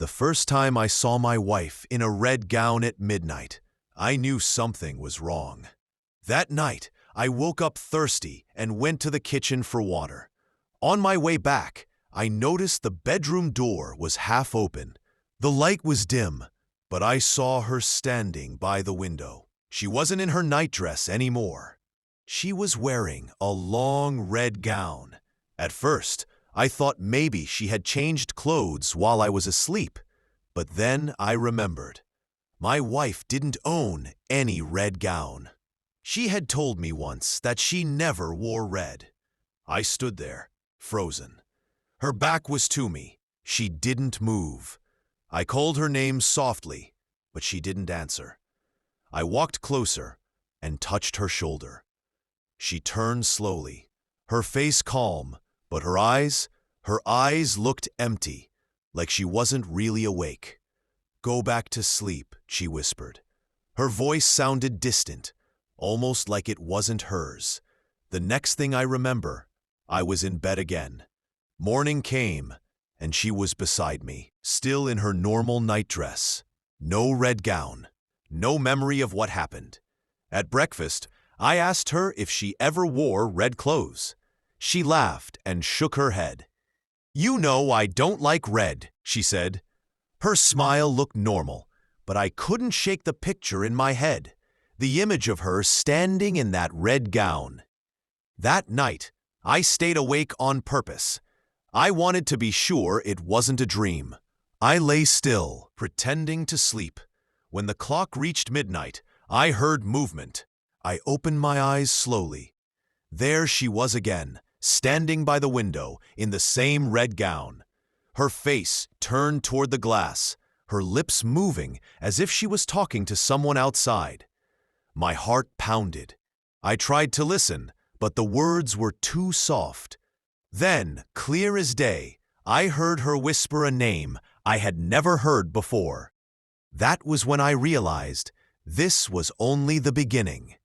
The first time I saw my wife in a red gown at midnight, I knew something was wrong. That night, I woke up thirsty and went to the kitchen for water. On my way back, I noticed the bedroom door was half open. The light was dim, but I saw her standing by the window. She wasn't in her nightdress anymore. She was wearing a long red gown. At first, I thought maybe she had changed clothes while I was asleep, but then I remembered. My wife didn't own any red gown. She had told me once that she never wore red. I stood there, frozen. Her back was to me. She didn't move. I called her name softly, but she didn't answer. I walked closer and touched her shoulder. She turned slowly, her face calm, but her eyes looked empty, like she wasn't really awake. "Go back to sleep," she whispered. Her voice sounded distant, almost like it wasn't hers. The next thing I remember, I was in bed again. Morning came, and she was beside me, still in her normal nightdress. No red gown, no memory of what happened. At breakfast, I asked her if she ever wore red clothes. She laughed and shook her head. "You know I don't like red," she said. Her smile looked normal, but I couldn't shake the picture in my head, the image of her standing in that red gown. That night, I stayed awake on purpose. I wanted to be sure it wasn't a dream. I lay still, pretending to sleep. When the clock reached midnight, I heard movement. I opened my eyes slowly. There she was again, standing by the window in the same red gown. Her face turned toward the glass, her lips moving as if she was talking to someone outside. My heart pounded. I tried to listen, but the words were too soft. Then, clear as day, I heard her whisper a name I had never heard before. That was when I realized this was only the beginning.